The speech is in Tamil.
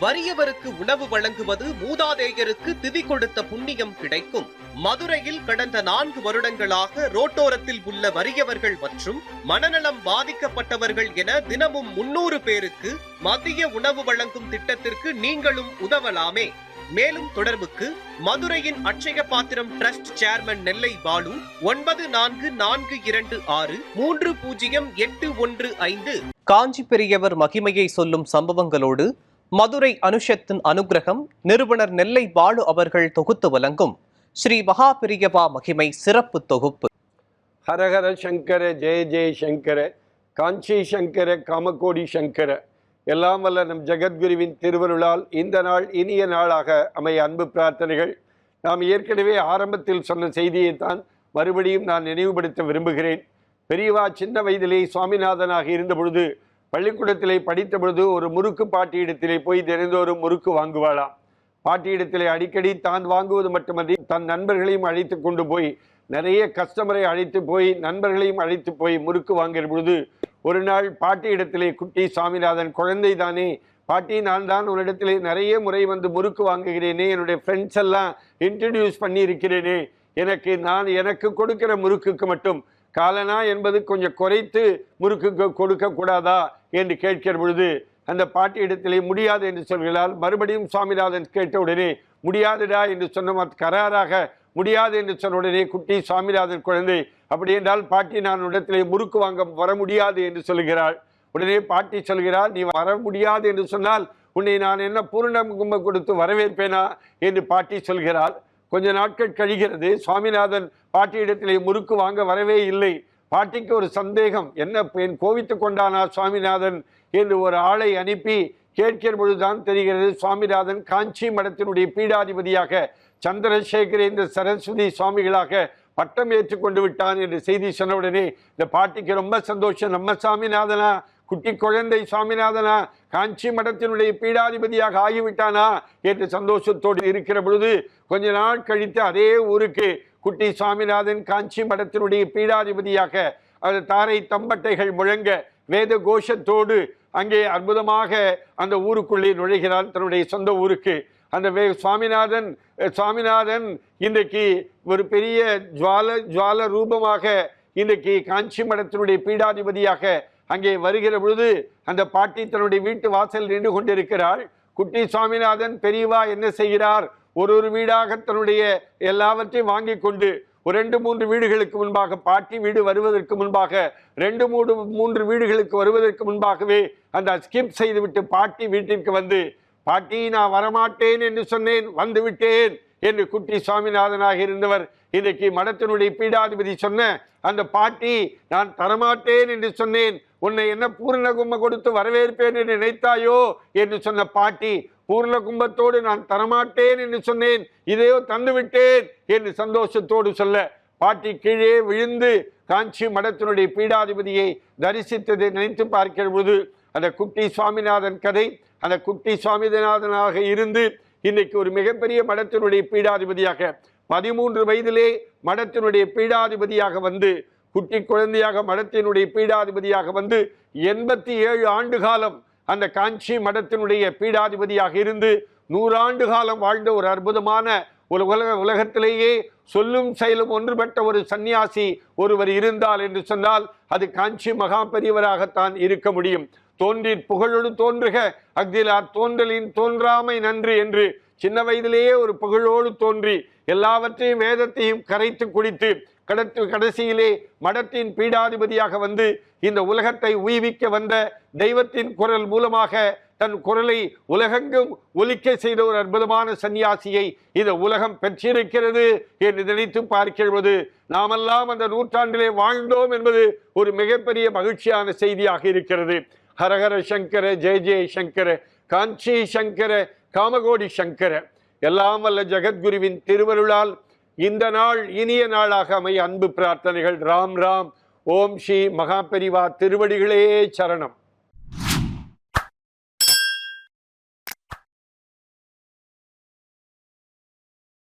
வறியவருக்கு உணவு வழங்குவது மூதாதையருக்கு திதி கொடுத்த புண்ணியம் கிடைக்கும். மதுரையில் கடந்த 4 வருடங்களாக ரோட்டோரத்தில் உள்ள வறியவர்கள் மற்றும் மனநலம் பாதிக்கப்பட்டவர்கள் என தினமும் 300 பேருக்கு மதிய உணவு வழங்கும் திட்டத்திற்கு நீங்களும் உதவலாமே. மேலும் தொடர்புக்கு மதுரையின் அட்சய பாத்திரம் டிரஸ்ட் சேர்மன் நெல்லை பாலு 9442230815. காஞ்சி பெரியவர் மகிமையை சொல்லும் சம்பவங்களோடு மதுரை அனுஷத்தின் அனுகிரகம் நிறுவனர் நெல்லை பாலு அவர்கள் தொகுத்து வழங்கும் ஸ்ரீ மகா பெரியவா மகிமை சிறப்பு தொகுப்பு. ஹரஹர சங்கர ஜெய ஜெய சங்கர காஞ்சி சங்கர காமகோடி சங்கர. எல்லாம் வல்ல நம் ஜெகத்குருவின் திருவருளால் இந்த நாள் இனிய நாளாக அமைய அன்பு பிரார்த்தனைகள். நாம் ஏற்கனவே ஆரம்பத்தில் சொன்ன செய்தியை தான் மறுபடியும் நான் நினைவுபடுத்த விரும்புகிறேன். பெரியவா சின்ன வயதிலே சுவாமிநாதனாக இருந்த பொழுது பள்ளிக்கூடத்திலே படித்த பொழுது ஒரு முறுக்கு பாட்டியிடத்திலே போய் தினந்தோறும் முறுக்கு வாங்குவாளாம். பாட்டியிடத்திலே அடிக்கடி தான் வாங்குவது மட்டுமன்றி தன் நண்பர்களையும் அழைத்து கொண்டு போய் நிறைய கஸ்டமரை அழைத்து போய் நண்பர்களையும் அழைத்து போய் முறுக்கு வாங்குகிற பொழுது ஒரு நாள் பாட்டியிடத்திலே குட்டி சாமிநாதன் குழந்தை தானே பாட்டி, நான் தான் உன்னிடத்திலே நிறைய முறை வந்து முறுக்கு வாங்குகிறேனே, என்னுடைய ஃப்ரெண்ட்ஸ் எல்லாம் இன்ட்ரடியூஸ் பண்ணி இருக்கிறேனே, எனக்கு கொடுக்கிற முறுக்குக்கு மட்டும் காலனா என்பது கொஞ்சம் குறைத்து முறுக்கு கொடுக்க கூடாதா என்று கேட்கிற பொழுது அந்த பாட்டி இடத்திலே முடியாது என்று சொல்கிறார். மறுபடியும் சுவாமிநாதன் கேட்ட உடனே முடியாதுடா என்று சொன்ன கராராக முடியாது என்று சொன்ன உடனே குட்டி சுவாமிநாதன் குழந்தை, அப்படி என்றால் பாட்டி நான் இடத்திலே முறுக்கு வாங்க வர முடியாது என்று சொல்கிறாள். உடனே பாட்டி சொல்கிறார், நீ வர முடியாது என்று சொன்னால் உன்னை நான் என்ன பூர்ணகும்ப கொடுத்து வரவேற்பேனா என்று பாட்டி சொல்கிறாள். கொஞ்ச நாட்கள் கழிகிறது. சுவாமிநாதன் பாட்டியிடத்திலே முறுக்கு வாங்க வரவே இல்லை. பாட்டிக்கு ஒரு சந்தேகம், என்ன என் கோவித்து கொண்டானா சுவாமிநாதன் என்று ஒரு ஆளை அனுப்பி கேட்கிற பொழுதுதான் தெரிகிறது சுவாமிநாதன் காஞ்சி மடத்தினுடைய பீடாதிபதியாக சந்திரசேகரேந்திர சரஸ்வதி சுவாமிகளாக பட்டம் ஏற்றுக்கொண்டு விட்டான் என்று செய்தி சொன்னவுடனே இந்த பாட்டிக்கு ரொம்ப சந்தோஷம். நம்ம சாமிநாதனா, குட்டி குழந்தை சாமிநாதனா காஞ்சி மடத்தினுடைய பீடாதிபதியாக ஆகிவிட்டானா என்று சந்தோஷத்தோடு இருக்கிற பொழுது கொஞ்ச நாள் கழித்து அதே ஊருக்கு குட்டி சுவாமிநாதன் காஞ்சி மடத்தினுடைய பீடாதிபதியாக தாரை தம்பட்டைகள் முழங்க வேத கோஷத்தோடு அங்கே அற்புதமாக அந்த ஊருக்குள்ளே நுழைகிறான், தன்னுடைய சொந்த ஊருக்கு. அந்த சுவாமிநாதன் இன்றைக்கு ஒரு பெரிய ஜுவால ரூபமாக இன்றைக்கு காஞ்சி மடத்தினுடைய பீடாதிபதியாக அங்கே வருகிற பொழுது அந்த பாட்டி தன்னுடைய வீட்டு வாசல் நின்று கொண்டிருக்கிறாள். குட்டி சுவாமிநாதன் பெரியவா என்ன செய்கிறார், ஒரு வீடாக தன்னுடைய எல்லாவற்றையும் வாங்கி கொண்டு 2-3 வீடுகளுக்கு முன்பாக, பாட்டி வீடு வருவதற்கு முன்பாக 2-3 வீடுகளுக்கு வருவதற்கு முன்பாகவே அந்த ஸ்கிப் செய்துவிட்டு பாட்டி வீட்டிற்கு வந்து, பாட்டி நான் வரமாட்டேன் என்று சொன்னேன், வந்து விட்டேன் என்று குட்டி சுவாமிநாதனாக இருந்தவர் இன்றைக்கு மடத்தினுடைய பீடாதிபதி சொன்ன அந்த பாட்டி, நான் தரமாட்டேன் என்று சொன்னேன், உன்னை என்ன பூர்ண கும்ப கொடுத்து வரவேற்பேன் என்று நினைத்தாயோ என்று சொன்ன பாட்டி, பூர்ண கும்பத்தோடு நான் தரமாட்டேன் என்று சொன்னேன், இதையோ தந்துவிட்டேன் என்று சந்தோஷத்தோடு சொல்ல பாட்டி கீழே விழுந்து காஞ்சி மடத்தினுடைய பீடாதிபதியை தரிசித்ததை நினைத்து பார்க்கிற பொழுது அந்த குட்டி சுவாமிநாதன் கதை, அந்த குட்டி சுவாமிநாதனாக இருந்து இன்னைக்கு ஒரு மிகப்பெரிய மடத்தினுடைய பீடாதிபதியாக 13 வயதிலே மடத்தினுடைய பீடாதிபதியாக வந்து, குட்டி குழந்தையாக மடத்தினுடைய பீடாதிபதியாக வந்து 87 ஆண்டு காலம் அந்த காஞ்சி மடத்தினுடைய பீடாதிபதியாக இருந்து 100 ஆண்டு காலம் வாழ்ந்த ஒரு அற்புதமான உலகத்திலேயே சொல்லும் செயலும் ஒன்றுபட்ட ஒரு சன்னியாசி ஒருவர் இருந்தால் என்று சொன்னால் அது காஞ்சி மகா பெரியவராகத்தான் இருக்க முடியும். தோன்றி புகழோடு தோன்றுக அஃதிலார் தோன்றலின் தோன்றாமை நன்று என்று சின்ன வயதிலேயே ஒரு புகழோடு தோன்றி எல்லாவற்றையும் வேதத்தையும் கரைத்து குடித்து கடைசியிலே மடத்தின் பீடாதிபதியாக வந்து இந்த உலகத்தை உய்விக்க வந்த தெய்வத்தின் குரல் மூலமாக தன் குரலை உலகெங்கும் ஒலிக்க செய்த ஒரு அற்புதமான சன்னியாசியை இந்த உலகம் பெற்றிருக்கிறது என்று நினைத்து பார்க்கிறது. நாமெல்லாம் அந்த நூற்றாண்டிலே வாழ்ந்தோம் என்பது ஒரு மிகப்பெரிய மகிழ்ச்சியான செய்தியாக இருக்கிறது. ஹரஹர சங்கர ஜெய ஜெய சங்கர காஞ்சி சங்கர காமகோடி சங்கர. எல்லாம் வல்ல ஜெகத்குருவின் திருவருளால் இந்த நாள் இனிய நாளாக அமைய அன்பு பிரார்த்தனைகள். ராம் ராம். ஓம் ஸ்ரீ மகா பெரிவா திருவடிகளே சரணம்.